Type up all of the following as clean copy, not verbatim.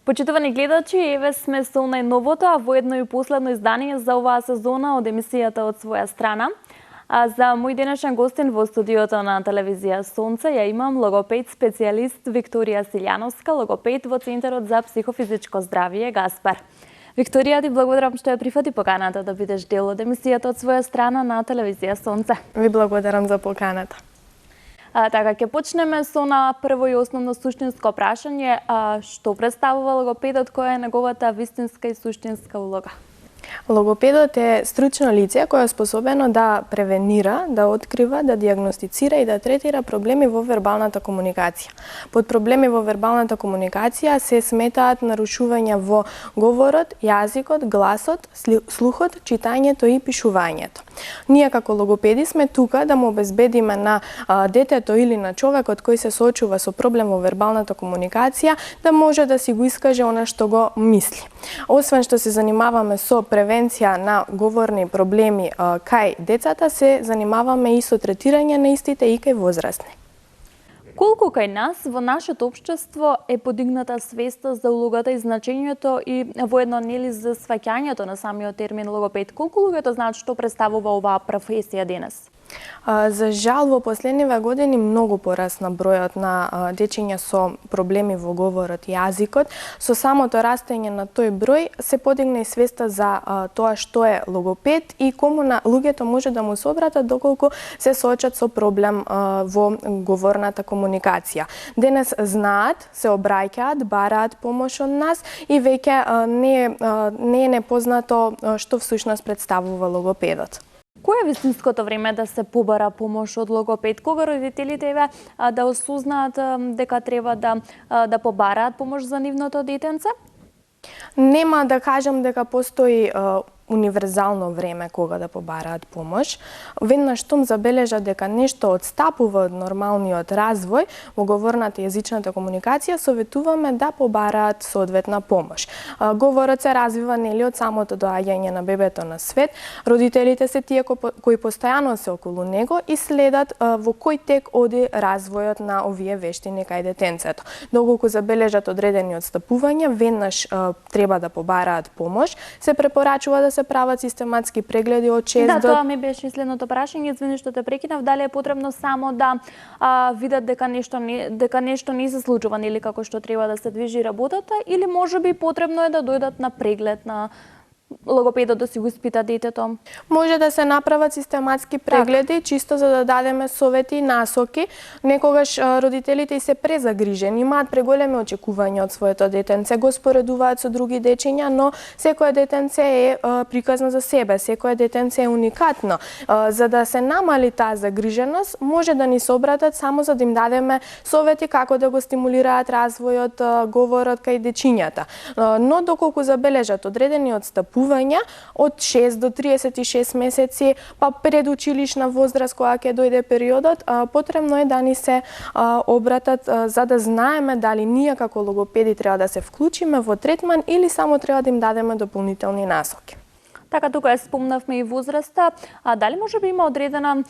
Почитувани гледачи, еве сме со најновото, а воедно и последно издание за оваа сезона од емисијата од своја страна. За мој денешен гостин во студиото на телевизија Сонце ја имам логопед специјалист Викторија Силјановска, логопед во Центарот за психофизичко здравје Гаспар. Викторија, ти благодарам што ја прифати поканата да бидеш дел од емисијата од своја страна на телевизија Сонце. Ви благодарам за поканата. Така, ќе почнеме со на прво и основно суштинско прашање. Што представува логопедот, која е неговата вистинска и суштинска улога? Логопедот е стручно лице кое е способено да превенира, да открива, да диагностицира и да третира проблеми во вербалната комуникација. Под проблеми во вербалната комуникација се сметаат нарушувања во говорот, јазикот, гласот, слухот, читањето и пишувањето. Ние како логопеди сме тука да му обезбедиме на детето или на човекот кој се соочува со проблем во вербалната комуникација да може да си го искаже она што го мисли. Освен што се занимаваме со превенција на говорни проблеми кај децата, се занимаваме и со третирање на истите и кај возрастни. Колку кај нас во нашето општество е подигната свеста за улогата и значењето и воедно нели за сваќањето на самиот термин логопед? Колку луѓето знаат што представува оваа професија денес? За жал, во последниве години многу порасна бројот на дечиња со проблеми во говорот и јазикот. Со самото растење на тој број се подигна и свеста за тоа што е логопед и кому на луѓето може да му се обратат доколку се соочат со проблем во говорната комуникација. Денес знаат, се обраќаат, бараат помош од нас и веќе не е непознато што всушност представува логопедот. Кој е вистинското време да се побара помош од логопед? Кога родителите да осознаат дека треба да побараат помош за нивното детенце? Нема да кажам дека постои универзално време кога да побараат помош. Веднаш штом забележат дека нешто отстапува од нормалниот развој во говорната и јазичната комуникација, советуваме да побараат соодветна помош. Говорот се развива нели од самото доаѓање на бебето на свет. Родителите се тие кои постојано се околу него и следат во кој тек оди развојот на овие вештини кај детенцето. Доколку забележат одредени отстапувања, веднаш треба да побараат помош. Се препорачува да се прават систематски прегледи од 6 до... Да, тоа ми беше следното прашање, извини што те прекинав, дали е потребно само да видат дека нешто не се случува или како што треба да се движи работата, или можеби потребно е да дојдат на преглед на логопедот да си го испита детето? Може да се направат систематски прегледи, чисто за да дадеме совети и насоки. Некогаш родителите и се презагрижени, имаат преголеми очекувања од своето детенце, го споредуваат со други дечиња, но секое детенце е приказно за себе, секое детенце е уникатно. За да се намали таа загриженост, може да ни се обратат само за да им дадеме совети како да го стимулираат развојот, говорот кај дечињата. Но доколку забележат одредени отстапувања од 6 до 36 месеци, па предучилишна возраст кога ќе дојде периодот, потребно е да ни се обратат за да знаеме дали ние како логопеди треба да се вклучиме во третман или само треба да им дадеме дополнителни насоки. Така, тука ја спомнавме и возраста. Дали може би има одредена,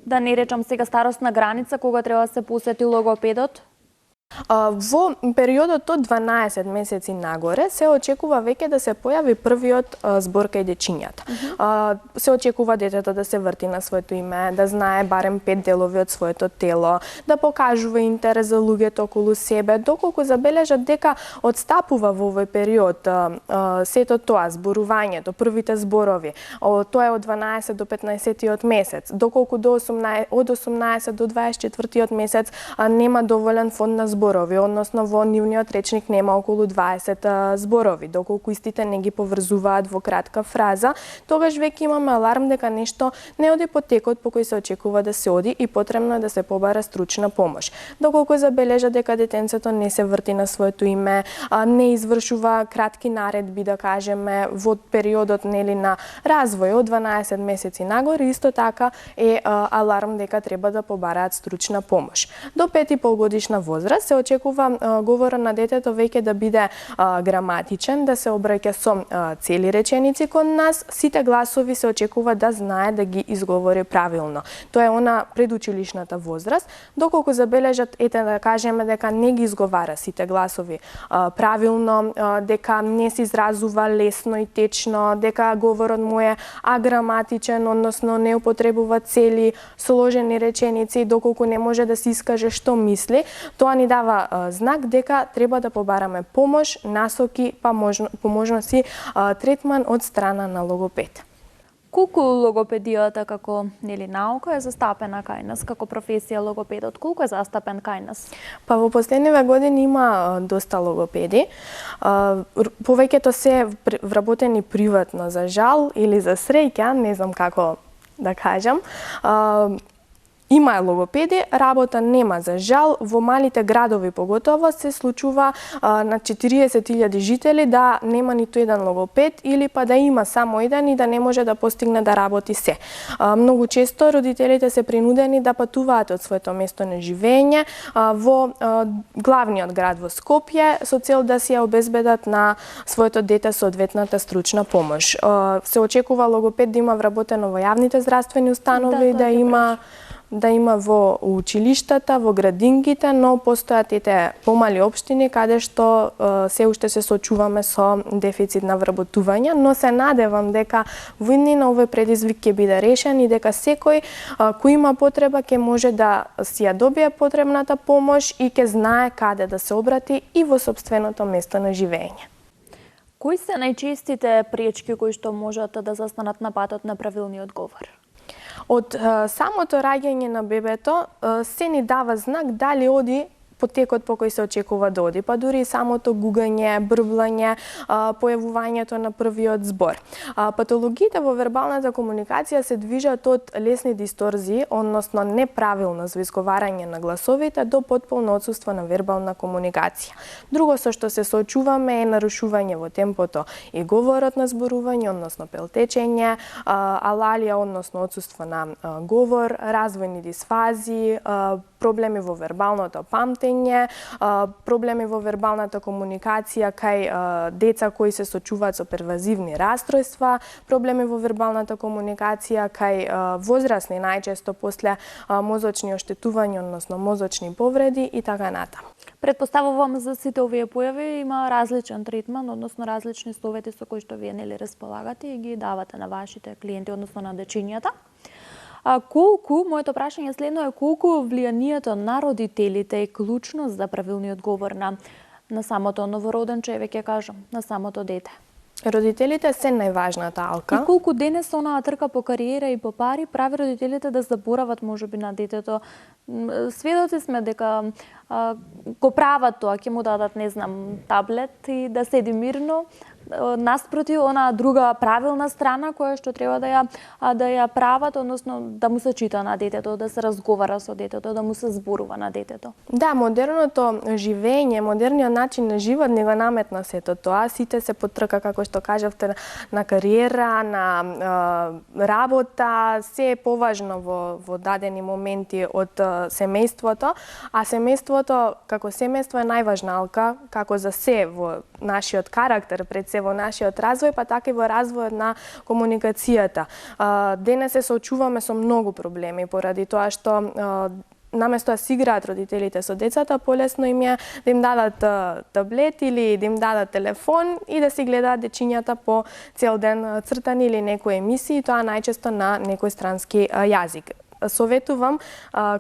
да не речам сега, старосна граница кога треба да се посети логопедот? Во периодот од 12 месеци нагоре се очекува веќе да се појави првиот збор кај дечињата. Се очекува детето да се врти на своето име, да знае барем 5 делови од своето тело, да покажува интерес за луѓето околу себе, доколку забележат дека отстапува во овој период сето тоа, зборувањето, првите зборови. Тоа е од 12 до 15 месец, доколку од 18 до 24 месец нема доволен фонд на зборови, односно во нивниот речник нема околу 20 зборови, доколку истите не ги поврзуваат во кратка фраза, тогаш веќе имаме аларм дека нешто не оди по текот по кој се очекува да се оди и потребно е да се побара стручна помош. Доколку забележа дека детенцето не се врти на своето име, не извршува кратки наредби, да кажеме, во периодот нели на развој од 12 месеци нагоре, исто така е аларм дека треба да побараат стручна помош. До 5,5 годишна возраст се очекува говорот на детето веќе да биде граматичен, да се обраќа со цели реченици кон нас, сите гласови се очекува да знае да ги изговори правилно. Тоа е она предучилишната возраст, доколку забележат, ете да кажеме дека не ги изговара сите гласови правилно, дека не се изразува лесно и течно, дека говорот му е аграматичен, односно не употребува цели сложени реченици, доколку не може да се искаже што мисли, тоа ни дава знак дека треба да побараме помош, насоки, па по можност и третман од страна на логопед. Колку логопедијата како наука е застапена кај нас, како професија логопедот, колку е застапен кај нас? Па во последниве години има доста логопеди. Повеќето се вработени приватно, за жал или за среќа, не знам како да кажам. Има логопеди, работа нема за жал. Во малите градови поготово се случува на 40.000 жители да нема ниту еден логопед или па да има само еден и да не може да постигне да работи се. Многу често родителите се принудени да патуваат од своето место на живење во главниот град во Скопје со цел да си ја обезбедат на своето дете соодветната стручна помош. Се очекува логопед да има вработено во јавните здравствени установи, да има во училиштата, во градинките, но постојат ете помали општини каде што се уште се соочуваме со дефицит на вработување, но се надевам дека во иднина овој предизвик ќе биде решен и дека секој кој има потреба ќе може да си ја добие потребната помош и ќе знае каде да се обрати и во сопственото место на живење. Кои се најчестите пречки кои што можат да застанат на патот на правилниот говор? Од самото раѓање на бебето се ни дава знак дали оди потекот по кој се очекува да оди, па дури и самото гугање, брблање, појавувањето на првиот збор. Патологиите во вербалната комуникација се движат од лесни дисторзии, односно неправилност во изговарање на гласовите до потполно отсуство на вербална комуникација. Друго со што се соочуваме е нарушување во темпото и говорот на зборување, односно пелтечење, алалија, односно отсуство на говор, развојни дисфазии, проблеми во вербалното памтење, проблеми во вербалната комуникација кај деца кои се сочуваат со первазивни расстройства, проблеми во вербалната комуникација кај возрасни најчесто после мозочни оштетувања, односно мозочни повреди и така натаму. Претпоставувам за сите овие појави има различен третман, односно различни совети со кои што вие располагате и ги давате на вашите клиенти, односно на дечињата. Моето прашање следно е колку влијанието на родителите е клучно за правилниот говор на самото новороден човек, ќе кажам, на самото дете? Родителите се најважната алка. И колку денес онаа трка по кариера и по пари прави родителите да заборават можеби на детето. Сведоци сме дека го прават тоа, ќе му дадат, не знам, таблет и да седи мирно, наспроти онаа друга правилна страна која што треба да ја прават, односно да му се чита на детето, да се разговара со детето, да му се зборува на детето. Да, модерното живење, модерниот начин на живот не го наметна сето тоа. Сите се потрка, како што кажавте, на кариера, на работа, се е поважно во дадени моменти од семејството, а семејството како семејство е најважна алка, како за се во нашиот карактер, пред се во нашиот развој, па така и во развојот на комуникацијата. Денес се соочуваме со многу проблеми поради тоа што наместо да си играат родителите со децата, полесно им е да им дадат таблет или да им дадат телефон и да си гледаат дечињата по цел ден цртани или некои емисии, тоа најчесто на некој странски јазик. Советувам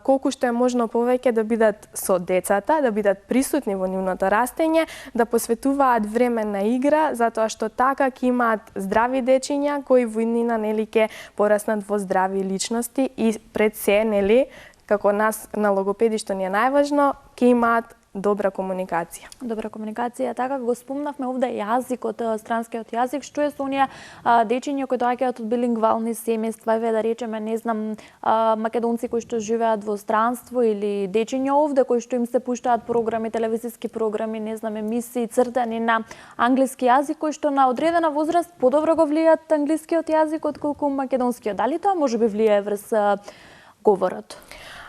колку што е можно повеќе да бидат со децата, да бидат присутни во нивното растење, да посветуваат време на игра, затоа што така ќе имаат здрави дечиња кои во иднина ќе пораснат во здрави личности и пред се, како нас на логопеди што ни е најважно, ќе имаат добра комуникација. Добра комуникација, така го спомнавме овде јазикот, странскиот јазик, што е со оние дечиња кои доаѓаат од билингвални семејства, еве да речеме, не знам, македонци кои што живеат во странство или дечиња овде кои што им се пуштаат програми, телевизиски програми, не знам, емисии цртани на англиски јазик, кои што на одредена возраст подобро го влијаат англискиот јазик отколку македонскиот. Дали тоа можеби влијае врз говорот?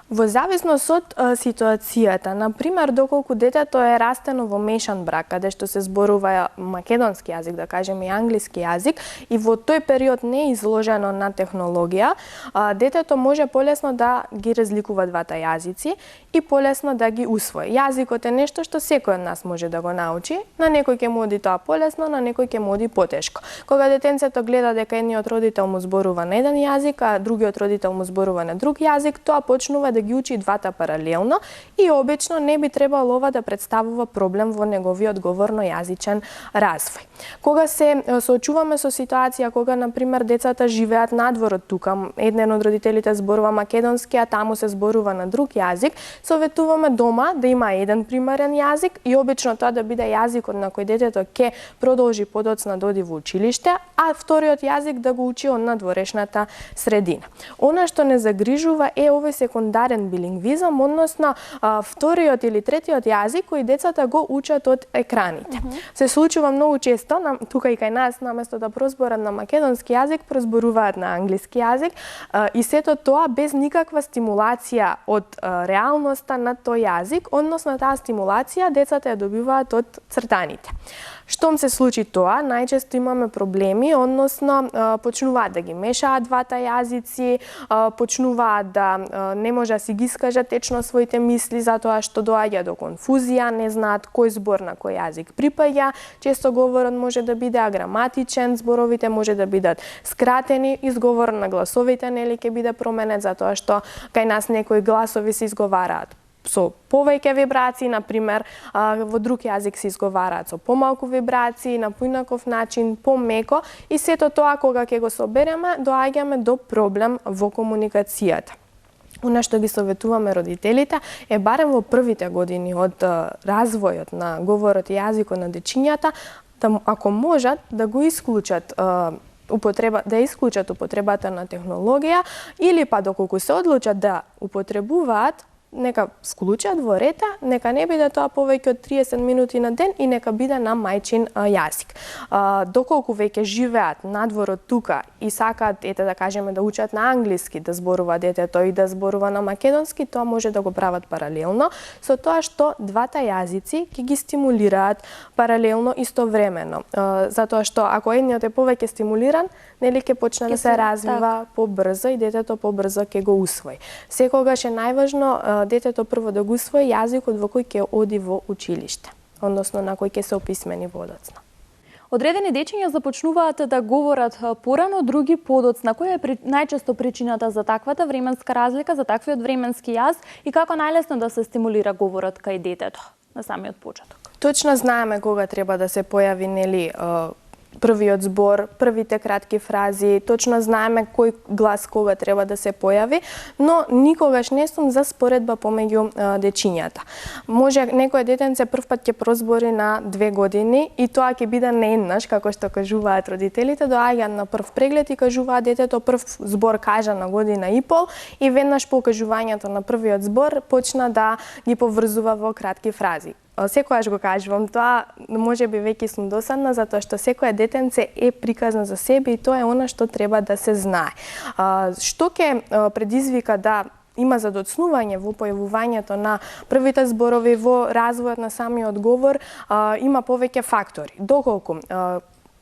Во зависност од ситуацијата, на пример, доколку детето е растено во мешан брак, каде што се зборува македонски јазик, да кажеме и англиски јазик, и во тој период не е изложено на технологија, детето може полесно да ги разликува двата јазици и полесно да ги усвои. Јазикот е нешто што секој од нас може да го научи, на некој ќе му оди тоа полесно, на некој ќе му оди потешко. Кога детенцето гледа дека едниот родител му зборува на еден јазик, а другиот родител му зборува на друг јазик, тоа почнува да ги учи двата паралелно и обично не би требало ова да представува проблем во неговиот говорно-јазичен развој. Кога се соочуваме со ситуација кога на пример децата живеат надвор од тука, еден од родителите зборува македонски, а таму се зборува на друг јазик, советуваме дома да има еден примерен јазик и обично тоа да биде јазикот на кој детето ќе продолжи подоцна да оди во училиште, а вториот јазик да го учи од надворешната средина. Она што не загрижува е овој секундарен билингвизам, односно вториот или третиот јазик кој децата го учат од екраните. Се случува многу често, тука и кај нас, наместо да прозборат на македонски јазик, прозборуваат на англиски јазик и сето тоа без никаква стимулација од реалноста на тој јазик, односно таа стимулација децата ја добиваат од цртаните. Штом се случи тоа, најчесто имаме проблеми, односно почнуваат да ги мешаат двата јазици, почнуваат да не може да си ги искажат течно своите мисли затоа што доаѓа до конфузија, не знаат кој збор на кој јазик припаѓа, често говорот може да биде аграматичен, зборовите може да бидат скратени, изговорот на гласовите нели ќе биде променет затоа што кај нас некои гласови се изговараат со повеќе вибрации, на пример, во друг јазик се изговараат со помалку вибрации, на поинаков начин, помеко, и сето тоа кога ќе го собереме, доаѓаме до проблем во комуникацијата. Она што ги советуваме родителите е барем во првите години од развојот на говорот и јазикот на дечињата, да, ако можат, да го исклучат употребата на технологија или па доколку се одлучат да употребуваат, нека вклучат во рета, нека не биде тоа повеќе од 30 минути на ден и нека биде на мајчин јазик. Доколку веќе живеат надвор од тука и сакаат, да кажеме, да учат на англиски, да зборува детето и да зборува на македонски, тоа може да го прават паралелно, со тоа што двата јазици ќе ги стимулираат паралелно истовремено. Затоа што ако едниот е повеќе стимулиран, нели ќе почне да се развива побрзо и детето побрзо ќе го усвои. Секогаш е најважно детето прво да го усвои јазикот во кој ќе оди во училиште, односно на кој ќе се описмени водоцна. Одредени дечиња започнуваат да говорат порано, други подоцна. Која е најчесто причината за таквата временска разлика, за таквиот временски јаз и како најлесно да се стимулира говорот кај детето на самиот почеток? Точно знаеме кога треба да се појави нели првиот збор, првите кратки фрази, точно знаеме кој глас кога треба да се појави, но никогаш не сум за споредба помеѓу дечињата. Може некој детенце првпат ќе прозбори на 2 години и тоа ќе биде не еднаш, како што кажуваат родителите, доаѓаат на прв преглед и кажуваат детето прв збор кажа на година и пол и веднаш по кажувањето на првиот збор почна да ги поврзува во кратки фрази. Секојаш го кажувам тоа, може би веќе сум досадна, затоа што секоја детенце е приказна за себе и тоа е она што треба да се знае. Што ќе предизвика да има задоцнување во појавувањето на првите зборови во развојот на самиот говор, има повеќе фактори. Доколку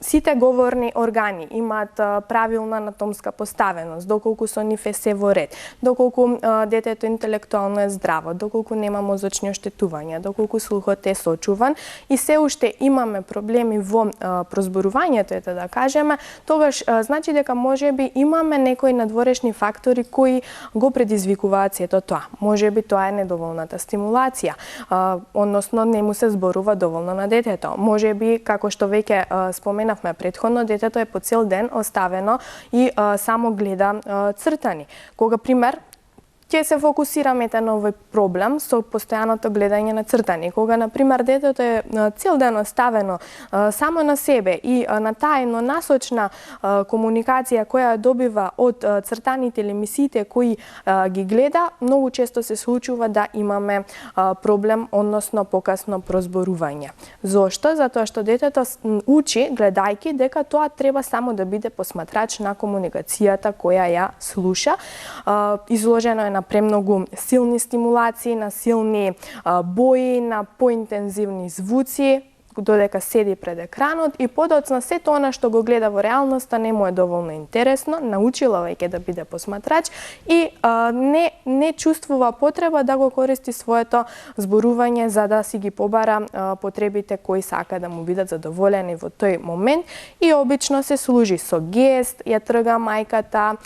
сите говорни органи имаат правилна анатомска поставеност, доколку со нив е се во ред, доколку детето интелектуално е здраво, доколку нема мозочни оштетувања, доколку слухот е сочуван и се уште имаме проблеми во прозборувањето, да кажеме, тогаш значи дека можеби имаме некои надворешни фактори кои го предизвикуваат сето тоа. Можеби тоа е недоволната стимулација, односно не му се зборува доволно на детето. Можеби, како што веќе споменавме претходно, детето е по цел ден оставено и само гледа цртани. Кога, пример, ќе се фокусираме на овој проблем со постојаното гледање на цртани. Кога, на пример, детето е цел ден оставено само на себе и на таа еднонасочна комуникација која добива од цртаните или емисиите кои ги гледа, многу често се случува да имаме проблем, односно покасно прозборување. Зошто? Затоа што детето учи, гледајќи, дека тоа треба само да биде посматрач на комуникацијата која ја слуша. Изложено е на премногу силни стимулации, на силни бои, на поинтензивни звуци, додека седи пред екранот и подоцна сето она што го гледа во реалноста не му е доволно интересно, научила веќе да биде посматрач и не чувствува потреба да го користи своето зборување за да си ги побара потребите кои сака да му бидат задоволени во тој момент и обично се служи со гест, ја трга мајката,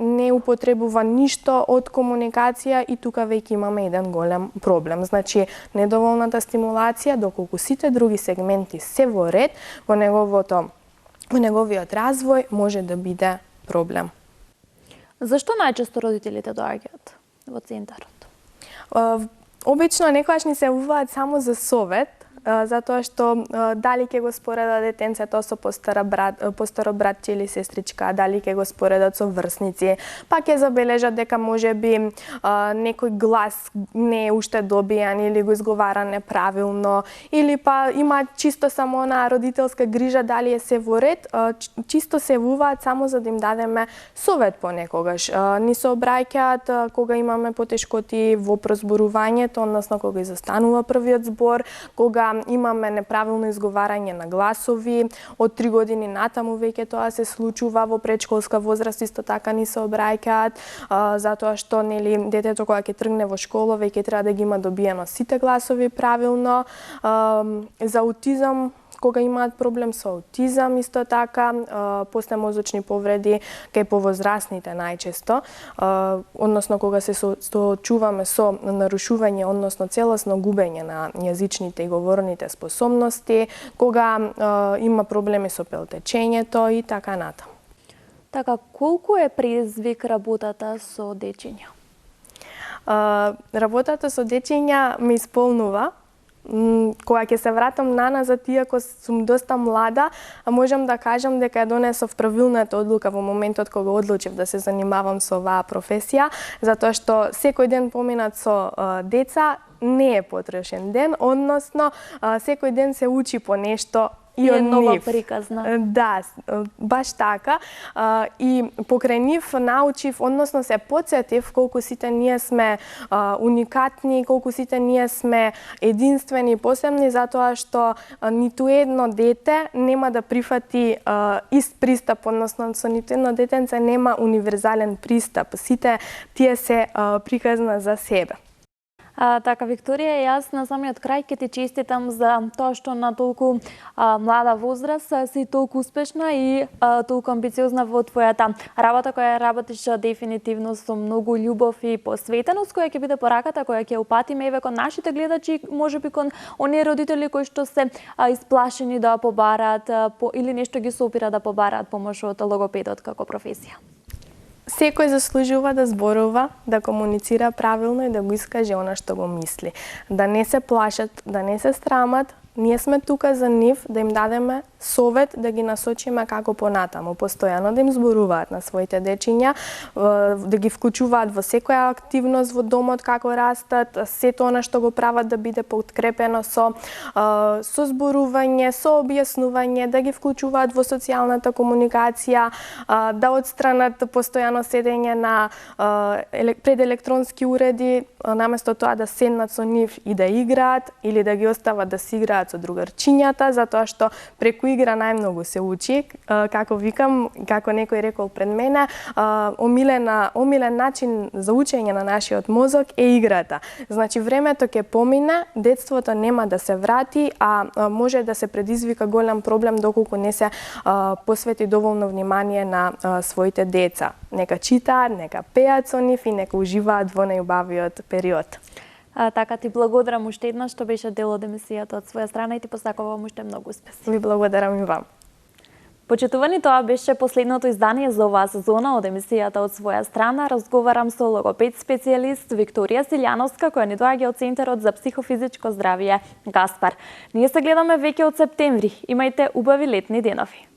не употребува ништо од комуникација и тука веќе имаме еден голем проблем. Значи, недоволната стимулација, доколку сите други сегменти се во ред, во неговиот развој може да биде проблем. Зашто најчесто родителите доаѓаат во центарот? Обично некогаш ни се јавуваат само за совет, затоа што дали ќе го спореда детенцето со постаро братче или сестричка, дали ќе го споредат со врсници, па ќе забележат дека можеби некој глас не е уште добијан или го изговара неправилно, или па има чисто само на родителска грижа дали е се во ред, чисто се јавуваат само за да им дадеме совет понекогаш. Ни се обраќаат кога имаме потешкоти во прозборувањето, односно кога изостанува првиот збор, кога имаме неправилно изговарање на гласови, од 3 години натаму веќе тоа се случува, во предшколска возраст исто така ни се обраќаат, затоа што нели детето кога ќе тргне во школа веќе треба да ги има добиено сите гласови правилно. За аутизам, кога имаат проблем со аутизам, исто така, после мозочни повреди кај повозрасните најчесто, односно кога се соочуваме со нарушување, односно целосно губење на јазичните и говорните способности, кога има проблеми со пелтечењето и така натаму. Така, колку е предизвик работата со дечиња? Работата со дечиња ме исполнува. Кога ќе се вратам наназад, иако сум доста млада, можам да кажам дека ја донесов правилната одлука во моментот кога одлучив да се занимавам со оваа професија, затоа што секој ден поминат со деца не е потрошен ден, односно секој ден се учи по нешто и од нова нив. приказна. Да, баш така. И покрај нив научив, односно се потсетив колку сите ние сме уникатни, колку сите ние сме единствени и посебни, затоа што ниту едно дете нема да прифати ист пристап, односно со ниту едно детенце нема универзален пристап. Сите тие се приказна за себе. Така, Викторија, јас на самиот крај ќе ти честитам за тоа што на толку млада возраст си толку успешна и толку амбициозна во твојата работа, која работиш дефинитивно со многу љубов и посветеност, која ќе биде пораката, која ќе упатиме еве кон нашите гледачи, можеби кон оние родители кои што се исплашени да побараат или нешто ги сопира да побараат помош од логопедот како професија. Секој заслужува да зборува, да комуницира правилно и да го искаже она што го мисли. Да не се плашат, да не се срамат. Ние сме тука за нив, да им дадеме совет, да ги насочиме како понатаму, постојано да им зборуваат на своите дечиња, да ги вклучуваат во секоја активност во домот како растат, сето она што го прават да биде подкрепено со зборување, со објаснување, да ги вклучуваат во социјалната комуникација, да отстранат постојано седење на пред електронски уреди, наместо тоа да седнат со нив и да играат или да ги остават да си играат со другарчињата, затоа што преку игра најмногу се учи. Како викам, како некој рекол пред мене, омилен начин за учење на нашиот мозок е играта. Значи, времето ќе помине, детството нема да се врати, а може да се предизвика голем проблем доколку не се посвети доволно внимание на своите деца. Нека читаат, нека пеат со нив и нека уживаат во најубавиот период. Така, ти благодарам уште еднаш што беше дел од емисијата од своја страна и ти посакувам уште многу успех. Ви благодарам и вам. Почитувани, тоа беше последното издание за оваа сезона од емисијата од своја страна. Разговарам со логопед специјалист Викторија Силјановска, која ни доаѓа од Центарот за психофизичко здравје Гаспар. Ние се гледаме веќе од септември. Имајте убави летни денови.